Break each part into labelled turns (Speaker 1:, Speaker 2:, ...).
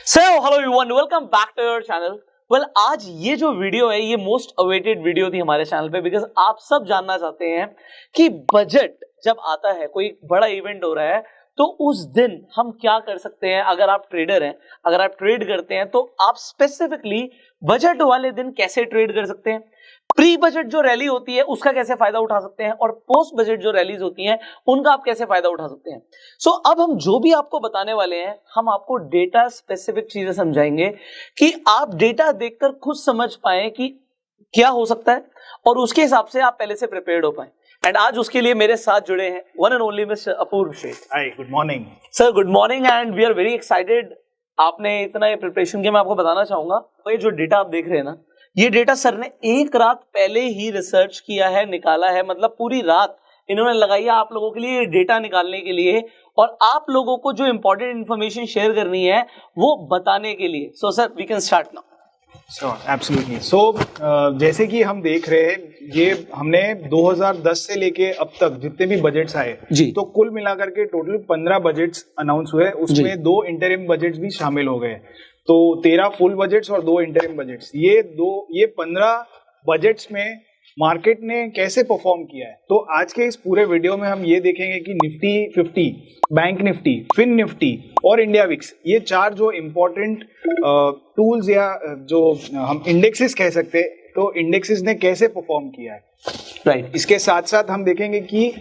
Speaker 1: So hello everyone, welcome back to your channel. Well, आज ये जो वीडियो है ये मोस्ट अवेटेड वीडियो थी हमारे चैनल पे बिकॉज आप सब जानना चाहते हैं कि बजट जब आता है, कोई बड़ा इवेंट हो रहा है तो उस दिन हम क्या कर सकते हैं। अगर आप ट्रेडर हैं, अगर आप ट्रेड करते हैं तो आप स्पेसिफिकली बजट वाले दिन कैसे ट्रेड कर सकते हैं, प्री बजट जो रैली होती है उसका कैसे फायदा उठा सकते हैं और पोस्ट बजट जो रैलीज होती हैं उनका आप कैसे फायदा उठा सकते हैं। सो अब हम जो भी आपको बताने वाले हैं हम आपको डेटा स्पेसिफिक चीजें समझाएंगे कि आप डेटा देखकर खुद समझ पाए कि क्या हो सकता है और उसके हिसाब से आप पहले से प्रिपेयर्ड हो पाए। एंड आज उसके लिए मेरे साथ जुड़े हैं one and only mister Apurva Shaikh.
Speaker 2: Hi, good morning
Speaker 1: sir. Good morning and we are very excited. आपने इतना प्रिपरेशन किया, मैं आपको बताना चाहूंगा ये जो डेटा आप देख रहे हैं ना, ये डेटा सर ने एक रात पहले ही रिसर्च किया है, निकाला है। मतलब पूरी रात इन्होंने लगाई है आप लोगों के लिए ये डेटा निकालने के लिए और आप लोगों को जो इंपॉर्टेंट इंफॉर्मेशन शेयर करनी है वो बताने के लिए। So sir we can start now.
Speaker 2: Absolutely. जैसे कि हम देख रहे हैं, ये हमने 2010 से लेके अब तक जितने भी बजट्स आए तो कुल मिलाकर के टोटल 15 बजट्स अनाउंस हुए, उसमें 2 इंटरिम बजट्स भी शामिल हो गए। तो 13 फुल बजट्स और 2 इंटरिम बजट्स, ये 15 बजट्स में मार्केट ने कैसे परफॉर्म किया है। तो आज के इस पूरे वीडियो में हम ये देखेंगे कि Nifty 50, bank Nifty, fin Nifty और इंडिया विक्स, ये 4 जो इम्पोर्टेंट टूल्स या जो हम इंडेक्सेस कह सकते हैं, तो इंडेक्सेस ने कैसे परफॉर्म किया है। राइट। इसके साथ साथ हम देखेंगे कि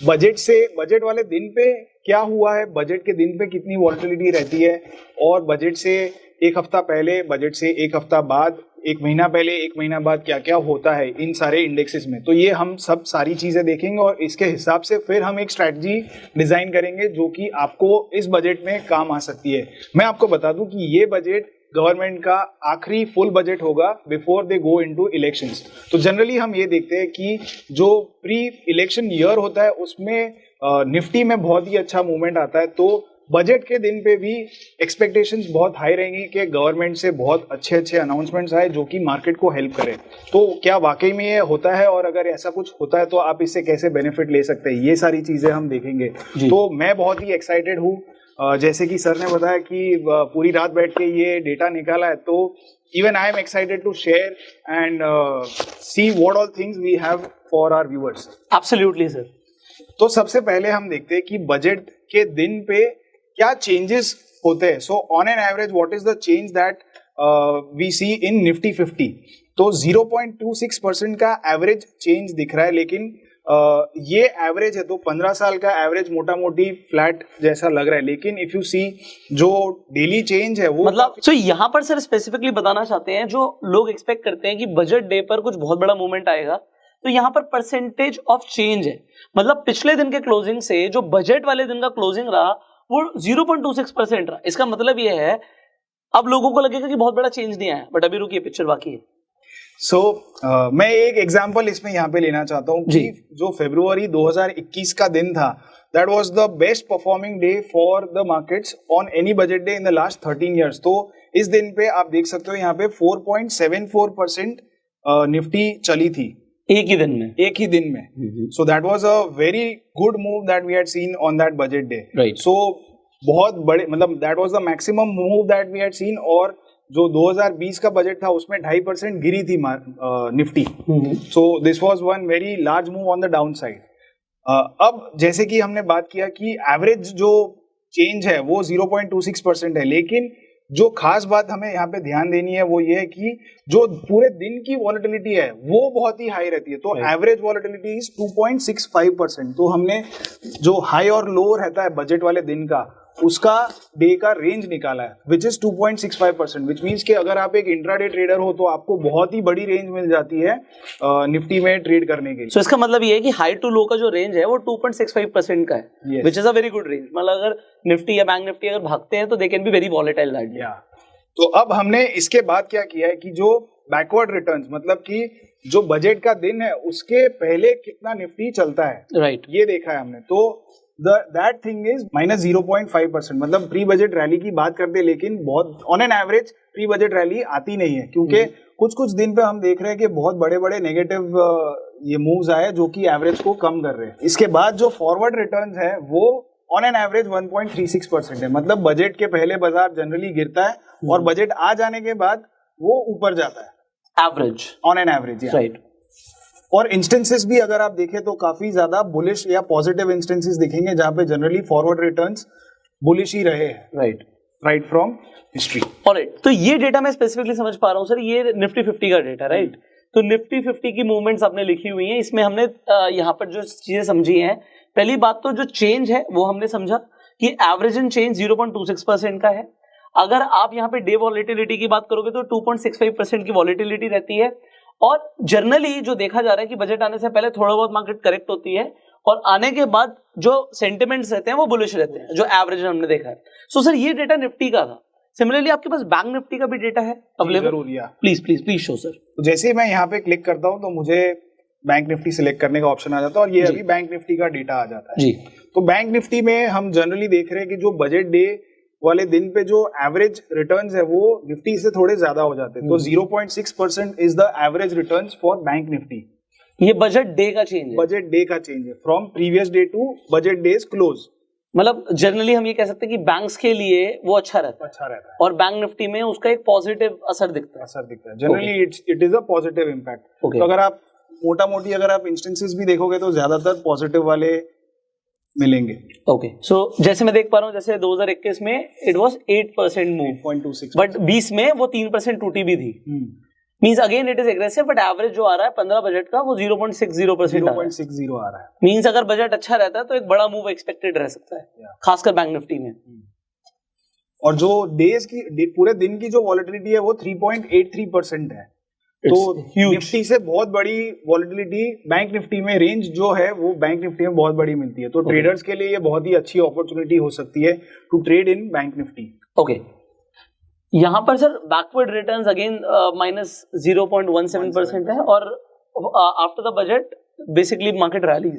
Speaker 2: बजट वाले दिन पे क्या हुआ है, बजट के दिन पे कितनी वॉलेटिलिटी रहती है और बजट से एक हफ्ता पहले, बजट से एक हफ्ता बाद, एक महीना पहले, एक महीना बाद क्या क्या होता है इन सारे इंडेक्सेस में। तो ये हम सब सारी चीजें देखेंगे और इसके हिसाब से फिर हम एक स्ट्रैटेजी डिजाइन करेंगे जो कि आपको इस बजट में काम आ सकती है। मैं आपको बता दूं कि ये बजट गवर्नमेंट का आखिरी फुल बजट होगा before they go into elections. तो जनरली हम ये देखते हैं कि जो प्री इलेक्शन ईयर होता है उसमें निफ्टी में बहुत ही अच्छा मूवमेंट आता है। तो बजट के दिन पे भी एक्सपेक्टेशंस बहुत हाई रहेंगी कि गवर्नमेंट से बहुत अच्छे अच्छे अनाउंसमेंट्स आए जो कि मार्केट को हेल्प करे। तो क्या वाकई में ये होता है और अगर ऐसा कुछ होता है तो आप इससे कैसे बेनिफिट ले सकते हैं, ये सारी चीजें हम देखेंगे। तो मैं बहुत ही एक्साइटेड हूँ। जैसे कि सर ने बताया कि पूरी रात बैठ के ये डेटा निकाला है, तो even I am excited to share and see what all things we have for our viewers.
Speaker 1: Absolutely sir.
Speaker 2: तो सबसे पहले हम देखते हैं कि बजट के दिन पे क्या चेंजेस होते हैं। So on an average what is the change that we see in Nifty 50। तो 0.26% का एवरेज चेंज दिख रहा है, लेकिन ये एवरेज है तो 15 साल का एवरेज मोटा मोटी फ्लैट जैसा लग रहा है। लेकिन इफ यू सी जो डेली चेंज है वो
Speaker 1: मतलब तो यहाँ पर सर स्पेसिफिकली बताना चाहते हैं, जो लोग एक्सपेक्ट करते हैं कि बजट डे पर कुछ बहुत बड़ा मूवमेंट आएगा, तो यहाँ पर परसेंटेज ऑफ चेंज है। मतलब पिछले दिन के क्लोजिंग से जो बजट वाले दिन का क्लोजिंग रहा वो 0.26% रहा। इसका मतलब ये है अब लोगों को लगेगा कि बहुत बड़ा चेंज नहीं आया, बट अभी रुकिए, पिक्चर बाकी है।
Speaker 2: मैं एक एग्जांपल इसमें यहाँ पे लेना चाहता हूँ कि जो फरवरी 2021 का दिन था, that was the best performing day for the markets on any budget day in the last 13 years. तो इस दिन पे आप देख सकते हो यहाँ पे 4.74% निफ्टी चली थी एक ही दिन में। So that was a very good move that we had seen on that budget day. Right. So बहुत बड़े, मतलब that was the maximum move that we had seen. और जो 2020 का बजट था उसमें 2.5% गिरी थी Nifty. So this was one very large move on the down side. अब जैसे कि हमने बात किया कि एवरेज जो चेंज है वो 0.26% है, लेकिन जो खास बात हमें यहाँ पे ध्यान देनी है वो ये है कि जो पूरे दिन की वॉलेटिलिटी है वो बहुत ही हाई रहती है। तो एवरेज वॉलेटिलिटी इज 2.65%। तो हमने जो हाई और लो रहता है बजट वाले दिन का, उसका डे का रेंज निकाला है विच इज 2.65%, विच मीन्स कि अगर आप एक इंट्राडे ट्रेडर हो तो आपको बहुत ही बड़ी रेंज मिल जाती है निफ्टी में ट्रेड करने के लिए।
Speaker 1: So, इसका मतलब ये है कि हाई टू लो का जो रेंज है वो 2.65% का है, which is a very good range. मतलब अगर निफ्टी या बैंक निफ्टी अगर भागते हैं तो they can be very volatile that day.
Speaker 2: तो अब हमने इसके बाद क्या किया है कि जो बैकवर्ड रिटर्न्स, मतलब कि जो बजट का दिन है उसके पहले कितना निफ्टी चलता है,
Speaker 1: राइट,
Speaker 2: ये देखा है हमने। तो दैट थिंग इज -0.5%। मतलब प्री बजट रैली की बात करते हैं, लेकिन बहुत on an average pre budget rally आती नहीं है, क्योंकि कुछ दिन पे हम देख रहे हैं कि बहुत बड़े बड़े नेगेटिव ये मूव्स आए जो कि एवरेज को कम कर रहे हैं। इसके बाद जो फॉरवर्ड रिटर्न्स है वो ऑन एन एवरेज 1.36% है। मतलब बजट के पहले बाजार जनरली गिरता है और बजट आ जाने के बाद वो ऊपर जाता है
Speaker 1: average,
Speaker 2: on an average,
Speaker 1: right.
Speaker 2: और इंस्टेंसेस भी अगर आप देखें तो काफी ज्यादा बुलिश या पॉजिटिव इंस्टेंसेस दिखेंगे जहां पे जनरली फॉरवर्ड रिटर्न्स बुलिश ही रहे हैं, राइट फ्रॉम हिस्ट्री।
Speaker 1: ऑलराइट, तो ये डेटा मैं स्पेसिफिकली समझ पा रहा हूँ सर, ये निफ्टी 50 का डेटा, राइट। तो निफ्टी 50 की मूवमेंट्स आपने लिखी हुई हैं, इसमें हमने यहाँ पर जो चीजें समझी हैं, पहली बात तो जो चेंज है वो हमने समझा कि एवरेज इन चेंज 0.26% का है। अगर आप यहाँ पे डे वॉलेटिलिटी की बात करोगे तो 2.65% की वॉलेटिलिटी रहती है, और जनरली जो देखा जा रहा है कि बजट आने से पहले थोड़ा बहुत मार्केट करेक्ट होती है और आने के बाद जो सेंटिमेंट्स रहते हैं वो बुलिश रहते हैं, जो एवरेज हमने देखा है। सो सर ये डेटा निफ्टी का था। सिमिलरली आपके पास बैंक निफ्टी का भी डेटा है अवेलेबल? Please show sir.
Speaker 2: तो जैसे ही मैं यहाँ पे क्लिक करता हूँ तो मुझे बैंक निफ्टी सिलेक्ट करने का ऑप्शन आ जाता है और ये अभी बैंक निफ्टी का डेटा आ जाता है जी। तो बैंक निफ्टी में हम जनरली देख रहे हैं कि जो बजट डे वाले दिन पे जो एवरेज रिटर्न्स है वो निफ्टी से थोड़े ज्यादा हो जाते हैं। तो 0.6% is the average returns for bank Nifty.
Speaker 1: ये बजट डे का चेंज है,
Speaker 2: बजट डे का चेंज है from previous day to budget days close.
Speaker 1: मतलब जनरली हम ये कह सकते हैं कि बैंक्स के लिए वो अच्छा रहता है और बैंक निफ्टी में उसका एक पॉजिटिव असर दिखता है।
Speaker 2: Generally it is a positive impact. तो अगर आप मोटा मोटी अगर आप इंस्टेंसेस भी देखोगे तो ज्यादातर पॉजिटिव वाले मिलेंगे।
Speaker 1: ओके, सो जैसे मैं देख पा रहा हूँ, जैसे 2021 में इट वाज 8% मूव,
Speaker 2: 8.26,
Speaker 1: बट 20 में वो 3% टूटी भी थी। Means again it is aggressive, but average जो आ रहा है 15 बजट का वो 0.60%
Speaker 2: आ रहा है।
Speaker 1: मींस अगर बजट अच्छा रहता है तो एक बड़ा मूव एक्सपेक्टेड रह सकता है, खासकर बैंक निफ्टी में।
Speaker 2: और जो डेज की पूरे दिन की जो वॉलेटिलिटी है वो 3.83% है। तो निफ्टी से बहुत बड़ी वॉलेटिलिटी बैंक निफ्टी में, रेंज जो है वो बैंक निफ्टी में बहुत बड़ी मिलती है। तो ट्रेडर्स के लिए ये बहुत ही अच्छी अपॉर्चुनिटी हो सकती है to trade in bank Nifty.
Speaker 1: Okay, यहाँ पर सर बैकवर्ड रिटर्न्स अगेन -0.17% है और after the budget basically market rally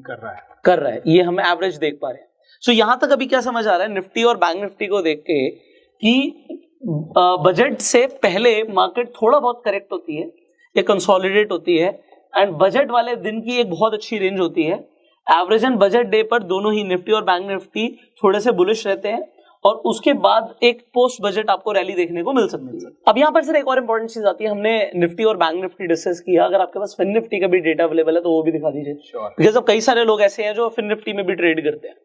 Speaker 1: कर रहा है, ये हम एवरेज देख पा रहे हैं। सो यहाँ तक अभी क्या समझ आ रहा है निफ्टी और बैंक निफ्टी को देख के कि बजट से पहले मार्केट थोड़ा बहुत करेक्ट होती है या कंसोलिडेट होती है, एंड बजट वाले दिन की एक बहुत अच्छी रेंज होती है। एवरेज एंड बजट डे पर दोनों ही निफ्टी और बैंक निफ्टी थोड़े से बुलिश रहते हैं और उसके बाद एक पोस्ट बजट आपको रैली देखने को मिल सकती है। अब यहाँ पर सर एक और इंपॉर्टेंट चीज आती है, हमने निफ्टी और बैंक निफ्टी डिस्कस किया, अगर आपके पास फिन निफ्टी का भी डेटा अवेलेबल है तो वो भी दिखा दीजिए, बिकॉज अब कई सारे लोग ऐसे हैं जो फिन निफ्टी में भी ट्रेड करते हैं।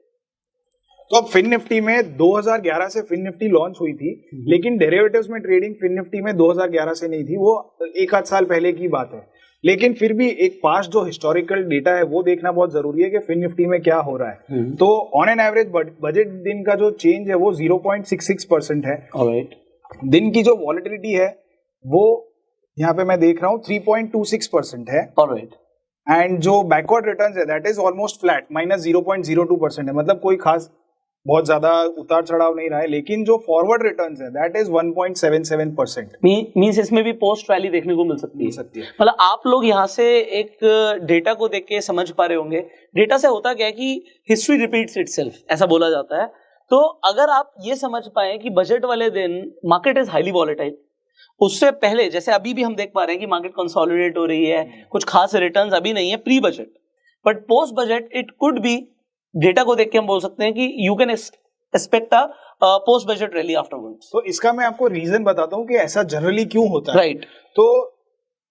Speaker 2: तो अब फिन निफ्टी में 2011 से फिन निफ्टी लॉन्च हुई थी, लेकिन डेरिवेटिव्स में ट्रेडिंग फिन निफ्टी में 2011 से नहीं थी, वो एक आध साल पहले की बात है। लेकिन फिर भी एक पास्ट जो हिस्टोरिकल डेटा है वो देखना बहुत जरूरी है कि फिन निफ्टी में क्या हो रहा है। तो ऑन एन एवरेज बजट दिन का जो चेंज है वो 0.66% है। दिन की जो वॉलेटिलिटी है वो यहाँ पे मैं देख रहा हूँ 3.26% है। एंड जो बैकवर्ड रिटर्न्स है दैट इज ऑलमोस्ट फ्लैट, -0.02% है, मतलब कोई खास बहुत ज्यादा उतार चढ़ाव नहीं रहा है। लेकिन जो फॉरवर्ड रिटर्न्स है दैट इज 1.77%।
Speaker 1: मींस इसमें भी पोस्ट वैल्यू देखने को मिल सकती है। मतलब आप लोग यहाँ से एक डेटा को देख के समझ पा रहे होंगे, डेटा से होता क्या है कि हिस्ट्री रिपीट्स इटसेल्फ, ऐसा बोला जाता है। तो अगर आप ये समझ पाए कि बजट वाले दिन मार्केट इज हाईली वॉलेटाइल, उससे पहले जैसे अभी भी हम देख पा रहे हैं कि मार्केट कंसोलिडेट हो रही है, कुछ खास रिटर्न्स अभी नहीं है pre budget, but post budget it could be, data को देख के हम बोल सकते हैं कि you can expect a post budget rally afterwards.
Speaker 2: तो इसका मैं आपको रीजन बताता हूँ कि ऐसा जनरली क्यों होता है।
Speaker 1: राइट।
Speaker 2: तो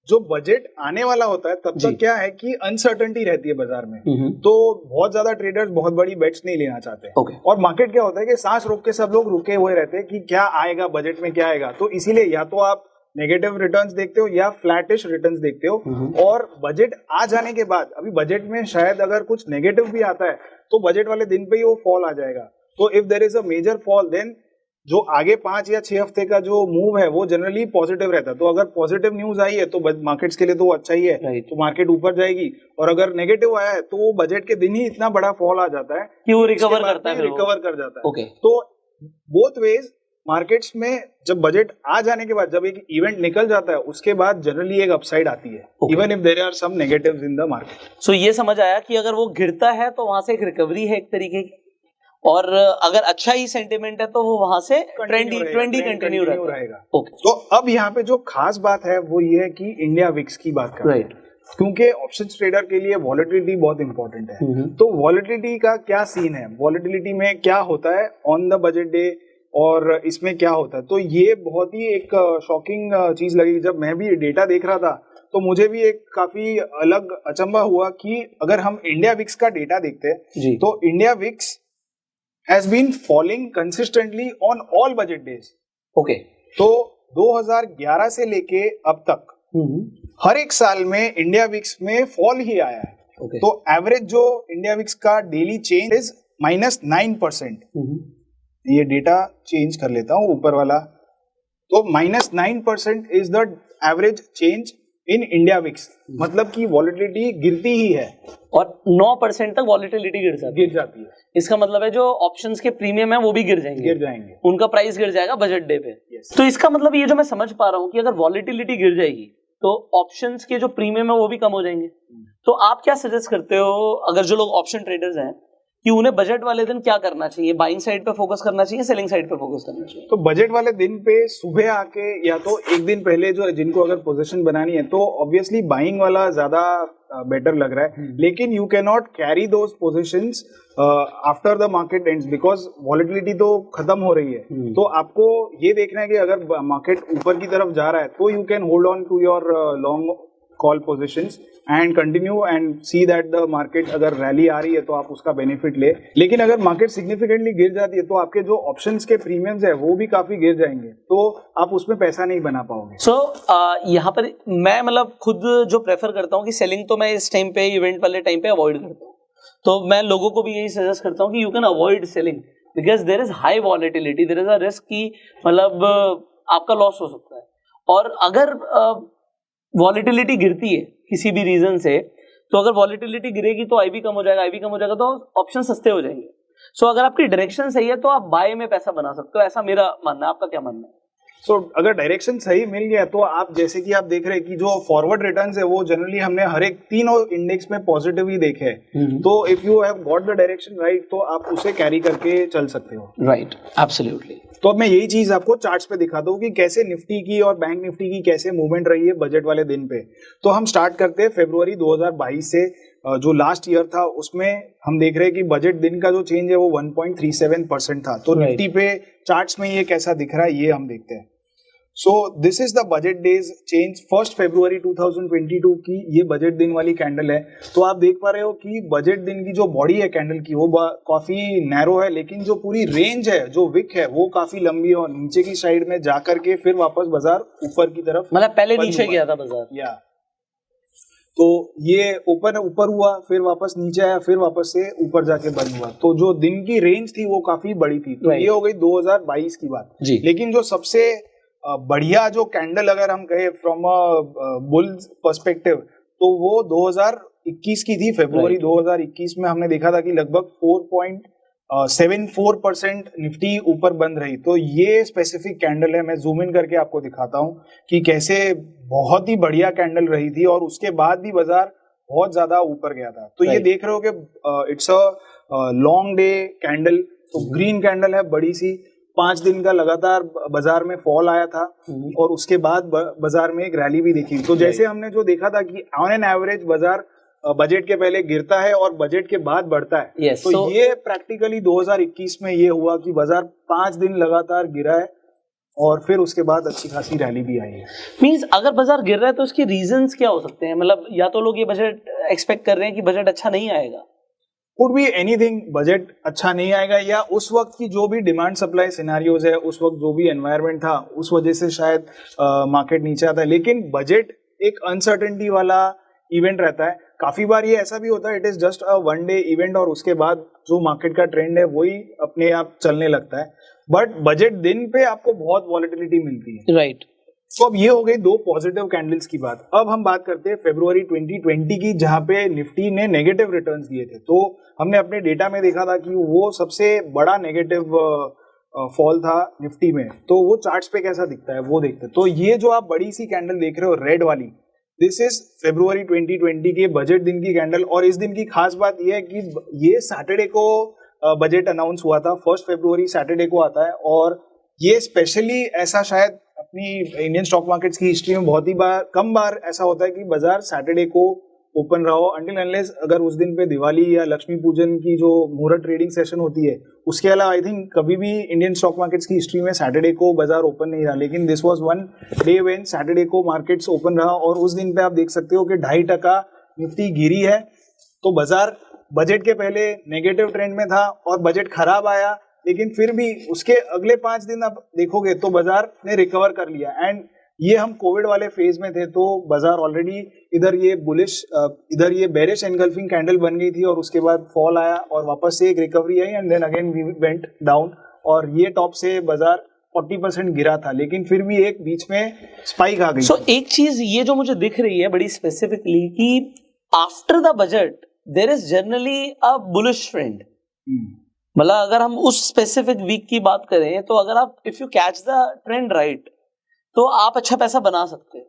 Speaker 2: जो बजट आने वाला होता है तब तक क्या है कि अनसर्टेनिटी रहती है बाजार में, तो बहुत ज्यादा ट्रेडर्स बहुत बड़ी बेट्स नहीं लेना चाहते। और मार्केट क्या होता है कि सांस रोक के सब लोग रुके हुए रहते हैं कि क्या आएगा बजट में, क्या आएगा। तो इसीलिए या तो आप नेगेटिव रिटर्न्स देखते हो या फ्लैटिश रिटर्न्स देखते हो। और बजट आ जाने के बाद, अभी बजट में शायद अगर कुछ नेगेटिव भी आता है तो बजट वाले दिन पे ही वो फॉल आ जाएगा। तो if there is a major fall then जो आगे 5 या 6 हफ्ते का जो मूव है वो जनरली पॉजिटिव रहता है। तो अगर पॉजिटिव न्यूज आई है तो मार्केट्स के लिए तो वो अच्छा ही है, तो मार्केट ऊपर जाएगी। और अगर नेगेटिव आया है तो वो बजट के दिन ही इतना बड़ा फॉल आ जाता है
Speaker 1: कि वो रिकवर
Speaker 2: कर जाता है। तो बोथ वेज मार्केट्स में जब बजट आ जाने के बाद, जब एक इवेंट निकल जाता है उसके बाद जनरली एक अपसाइड आती है, even if there are some negatives in the market.
Speaker 1: So ये समझ आया कि अगर वो गिरता है तो वहां से एक रिकवरी है एक तरीके की, और अगर अच्छा ही सेंटिमेंट है तो वो वहां से ट्रेंड कंटिन्यू रहेगा।
Speaker 2: तो अब यहाँ पे जो खास बात है वो ये है कि इंडिया विक्स की बात कर रहे हैं, क्योंकि ऑप्शंस ट्रेडर के लिए वॉलेटिलिटी बहुत इंपॉर्टेंट है। तो वॉलेटिलिटी का क्या सीन है, वॉलेटिलिटी में क्या होता है ऑन द बजट डे और इसमें क्या होता है। तो ये बहुत ही एक शॉकिंग चीज लगी। जब मैं भी डेटा देख रहा था तो मुझे भी एक काफी अलग अचंभा हुआ कि अगर हम इंडिया विक्स का डेटा देखते हैं तो India VIX has been falling consistently on all budget days.
Speaker 1: Okay,
Speaker 2: तो 2011 से लेके अब तक हर एक साल में इंडिया विक्स में फॉल ही आया है। तो एवरेज जो इंडिया विक्स का डेली चेंज इज -9%। ये डेटा चेंज कर लेता हूँ ऊपर वाला। तो -9% is the average change in India VIX, मतलब कि वॉलेटिलिटी गिरती ही है
Speaker 1: और 9% तक वॉलेटिलिटी गिर जाती है। इसका मतलब है जो ऑप्शंस के प्रीमियम है वो भी गिर जाएंगे, उनका प्राइस गिर जाएगा बजट डे पे। तो इसका मतलब ये जो मैं समझ पा रहा हूँ कि अगर वॉलेटिलिटी गिर जाएगी तो ऑप्शंस के जो प्रीमियम है वो भी कम हो जाएंगे। तो आप क्या सजेस्ट करते हो अगर जो लोग ऑप्शन ट्रेडर्स हैं कि उन्हें बजट वाले दिन क्या करना चाहिए? बाइंग साइड पे फोकस करना चाहिए, सेलिंग साइड पे फोकस करना चाहिए?
Speaker 2: तो बजट वाले दिन पे सुबह आके या तो एक दिन पहले जो जिनको अगर पोजीशन बनानी है तो ऑब्वियसली बाइंग वाला ज्यादा बेटर लग रहा है, लेकिन you can not carry those positions after the market ends because volatility तो खत्म हो रही है। तो आपको ये देखना है कि अगर मार्केट ऊपर की तरफ जा रहा है तो you can hold on to your long call positions and continue and see that the market अगर रैली आ रही है तो आप उसका बेनिफिट ले। लेकिन अगर मार्केट सिग्निफिकेंटली गिर जाती है तो आपके जो ऑप्शंस के प्रीमियम्स है वो भी काफी गिर जाएंगे, तो आप उसमें पैसा नहीं बना पाओगे।
Speaker 1: सो यहाँ पर मैं मतलब खुद जो प्रेफर करता हूँ कि सेलिंग तो मैं इस टाइम पे इवेंट वाले टाइम पे अवॉइड करता हूँ। तो मैं लोगों को भी यही सजेस्ट करता हूँ कि you can avoid selling because there is high volatility, there is a risk कि मतलब आपका लॉस हो सकता है। और अगर वॉलेटिलिटी गिरती है किसी भी रीजन से, तो अगर वॉलेटिलिटी गिरेगी तो आईबी कम हो जाएगा तो ऑप्शन सस्ते हो जाएंगे। सो अगर आपकी डायरेक्शन सही है तो आप बाय में पैसा बना सकते हो, ऐसा मेरा मानना है। आपका क्या मानना है?
Speaker 2: अगर डायरेक्शन सही मिल गया तो आप जैसे कि आप देख रहे हैं कि जो फॉरवर्ड रिटर्न्स है वो जनरली हमने हर एक तीनों इंडेक्स में पॉजिटिव ही देखे हैं। तो if you have got the direction right तो आप उसे कैरी करके चल सकते हो।
Speaker 1: Right, absolutely.
Speaker 2: तो अब मैं यही चीज आपको चार्ट्स पे दिखाता हूँ कि कैसे निफ्टी की और बैंक निफ्टी की कैसे मूवमेंट रही है बजट वाले दिन पे। तो हम स्टार्ट करते हैं फरवरी 2022 से। जो लास्ट ईयर था उसमें हम देख रहे हैं कि बजट दिन का जो चेंज है वो 1.37% था। तो निफ्टी पे चार्ट्स में ये कैसा दिख रहा है ये हम देखते हैं। So this is the budget days change 1 फरवरी 2022 की ये बजट दिन वाली कैंडल है। तो आप देख पा रहे हो कि बजट दिन की जो बॉडी है कैंडल की वो काफी नैरो है, लेकिन जो पूरी रेंज है जो विक है वो काफी लंबी है और नीचे की साइड में जा करके फिर वापस बाजार ऊपर की तरफ,
Speaker 1: मतलब पहले नीचे गया था बाजार
Speaker 2: या तो ये ऊपर हुआ फिर वापस नीचे आया फिर वापस से ऊपर जाके बंद हुआ। तो जो दिन की रेंज थी वो काफी बड़ी थी। तो ये हो गई 2022 की बात। लेकिन जो सबसे बढ़िया जो कैंडल अगर हम कहे फ्रॉम अ बुल्स पर्सपेक्टिव तो वो 2021 की थी। फरवरी 2021 में हमने देखा था कि लगभग 4.74% निफ्टी ऊपर बंद रही। तो ये स्पेसिफिक कैंडल है, मैं जूम इन करके आपको दिखाता हूँ कि कैसे बहुत ही बढ़िया कैंडल रही थी और उसके बाद भी बाजार बहुत ज्यादा ऊपर गया था। तो ये देख रहे हो कि it's a long day candle. तो ग्रीन कैंडल है बड़ी सी, 5 दिन का लगातार बाजार में फॉल आया था और उसके बाद बाजार में एक रैली भी देखी। तो जैसे हमने जो देखा था कि ऑन एन एवरेज बाजार बजट के पहले गिरता है और बजट के बाद बढ़ता है। तो ये प्रैक्टिकली 2021 में ये हुआ कि बाजार 5 दिन लगातार गिरा है और फिर उसके बाद अच्छी खासी रैली भी आई है।
Speaker 1: मींस अगर बाजार गिर रहा है तो उसके रीजंस क्या हो सकते हैं? मतलब या तो लोग ये बजट एक्सपेक्ट कर रहे हैं कि बजट अच्छा नहीं आएगा,
Speaker 2: कुड बी एनीथिंग, बजट अच्छा नहीं आएगा या उस वक्त की जो भी डिमांड सप्लाई सिनेरियोज है, उस वक्त जो भी एनवायरनमेंट था उस वजह से शायद मार्केट नीचे आता है। लेकिन बजट एक अनसर्टेनिटी वाला इवेंट रहता है। काफी बार ये ऐसा भी होता है it is just a one day event और उसके बाद जो मार्केट का ट्रेंड है वही अपने आप चलने लगता है। बट बजट दिन पे आपको बहुत वॉलेटिलिटी मिलती है।
Speaker 1: राइट।
Speaker 2: तो अब ये हो गई 2 पॉजिटिव कैंडल्स की बात। अब हम बात करते हैं फरवरी 2020 की, जहां पे निफ्टी ने नेगेटिव रिटर्न्स दिए थे। तो हमने अपने डेटा में देखा था कि वो सबसे बड़ा नेगेटिव फॉल था निफ्टी में। तो वो चार्ट्स पे कैसा दिखता है वो देखते हैं। तो ये जो आप बड़ी सी कैंडल देख रहे हो रेड वाली, दिस इज फरवरी 2020 के बजट दिन की कैंडल। और इस दिन की खास बात यह है कि ये सैटरडे को बजट अनाउंस हुआ था। 1 फरवरी सैटरडे को आता है और ये स्पेशली ऐसा शायद अपनी इंडियन स्टॉक मार्केट्स की हिस्ट्री में बहुत ही कम बार ऐसा होता है कि बाजार सैटरडे को ओपन रहा हो अंटिल अनलेस अगर उस दिन पे दिवाली या लक्ष्मी पूजन की जो मुहूर्त ट्रेडिंग सेशन होती है, उसके अलावा आई थिंक कभी भी इंडियन स्टॉक मार्केट्स की हिस्ट्री में सैटरडे को बाजार ओपन नहीं रहा। लेकिन this was one day when Saturday को मार्केट्स ओपन रहा और उस दिन पे आप देख सकते हो कि 2.5% निफ्टी गिरी है। तो बाजार बजट के पहले नेगेटिव ट्रेंड में था और बजट खराब आया, लेकिन फिर भी उसके अगले 5 दिन आप देखोगे तो बाजार ने रिकवर कर लिया। एंड ये हम कोविड वाले फेज में थे तो बाजार ऑलरेडी इधर ये बुलिश इधर ये बेरिश एनगल्फिंग कैंडल बन गई थी और उसके बाद फॉल आया और वापस से एक रिकवरी आई and then again we went down और ये टॉप से बाजार 40% गिरा था, लेकिन फिर भी एक बीच में स्पाइक आ गई।
Speaker 1: सो एक चीज ये जो मुझे दिख रही है बड़ी स्पेसिफिकली कि after the budget there is generally a bullish trend. मतलब अगर हम उस स्पेसिफिक वीक की बात करें तो अगर आप if you catch the trend right तो आप अच्छा पैसा बना सकते हैं।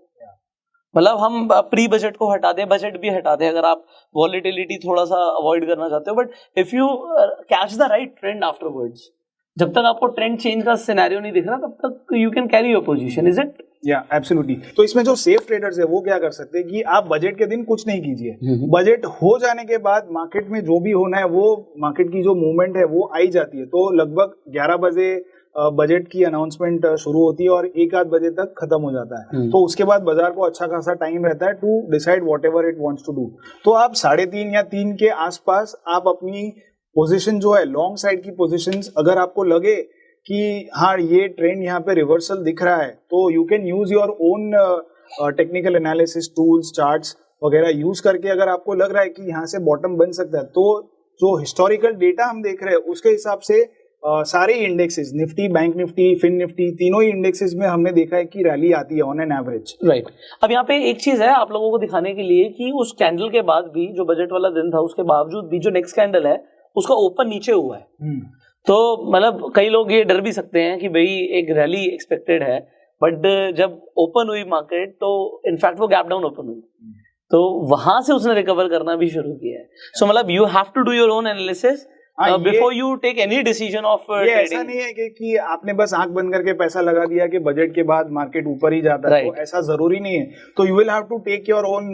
Speaker 1: मतलब हम प्री बजट को हटा दें, बजट भी हटा दें अगर आप वॉलेटिलिटी थोड़ा सा अवॉइड करना चाहते हो, but if you catch the right trend afterwards, जब तक आपको ट्रेंड चेंज का सिनेरियो नहीं दिख रहा तब तक you can carry your position, is it?
Speaker 2: या एब्सोल्युटली। तो इसमें जो सेफ ट्रेडर्स है वो क्या कर सकते हैं कि आप बजट के दिन कुछ नहीं कीजिए, बजट हो जाने के बाद मार्केट में जो भी होना है वो मार्केट की जो मूवमेंट है वो आई जाती है। तो लगभग 11 बजे बजट की अनाउंसमेंट शुरू होती है और 1-8 बजे तक खत्म हो जाता है। तो उसके बाद बाजार को अच्छा खासा टाइम रहता है to decide whatever it wants to do. तो आप 3:30 या 3 के आसपास आप अपनी पोजीशन जो है लॉन्ग साइड की पोजीशंस, अगर आपको लगे कि हाँ ये ट्रेंड यहाँ पे रिवर्सल दिख रहा है तो you can use your own technical analysis tools, charts वगैरह यूज करके अगर आपको लग रहा है कि यहाँ से बॉटम बन सकता है तो जो हिस्टोरिकल डेटा हम देख रहे हैं उसके हिसाब से सारे indexes, Nifty, bank Nifty, fin Nifty, तीनों ही इंडेक्सेस में हमने देखा है कि रैली आती है ऑन एन एवरेज।
Speaker 1: राइट। अब यहाँ पे एक चीज है आप लोगों को दिखाने के लिए कि उस कैंडल के बाद भी जो बजट वाला दिन था उसके बावजूद भी जो नेक्स्ट कैंडल है उसका ओपन नीचे हुआ है। तो मतलब कई लोग ये डर भी सकते हैं कि भाई एक रैली एक्सपेक्टेड है, बट जब ओपन हुई मार्केट तो इनफैक्ट वो गैप डाउन ओपन हुई, तो वहां से उसने रिकवर करना भी शुरू किया है। सो मतलब you have to do your own analysis before you take any decision of trading.
Speaker 2: ऐसा नहीं है कि आपने बस आंख बंद करके पैसा लगा दिया कि बजट के बाद मार्केट ऊपर ही जाता है, तो ऐसा जरूरी नहीं है। तो you will have to take your own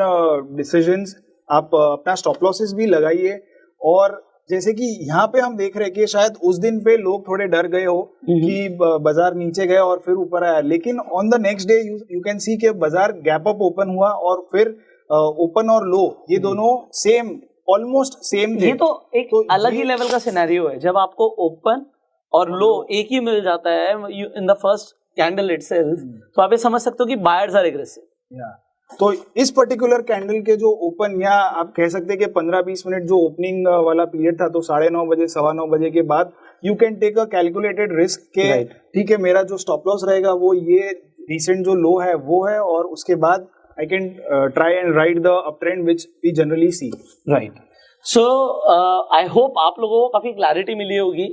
Speaker 2: decisions. आप अपना स्टॉप लॉसेस भी लगाइए। और जैसे कि यहाँ पे हम देख रहे हैं कि शायद उस दिन पे लोग थोड़े डर गए हो कि बाजार नीचे गया और फिर ऊपर आया, लेकिन on the next day you can see कि बाजार गैप अप ओपन हुआ और फिर ओपन और लो ये दोनों सेम, ऑलमोस्ट सेम थे।
Speaker 1: ये तो एक अलग ही लेवल का सिनेरियो है जब आपको ओपन और लो एक ही मिल जाता है in the first candle itself, तो आप ये समझ सकते हो कि बायर्स आर एग्रेसिव।
Speaker 2: तो इस पर्टिकुलर कैंडल के जो ओपन, या आप कह सकते हैं कि 15-20 मिनट जो ओपनिंग वाला पीरियड था, तो 9:30 बजे 9:15 बजे के बाद you can take a calculated risk के ठीक है मेरा जो स्टॉप लॉस रहेगा वो ये रिसेंट जो लो है वो है, और उसके बाद I can try and ride the uptrend which we generally see.
Speaker 1: Right. So I hope आप लोगों को काफी क्लैरिटी मिली होगी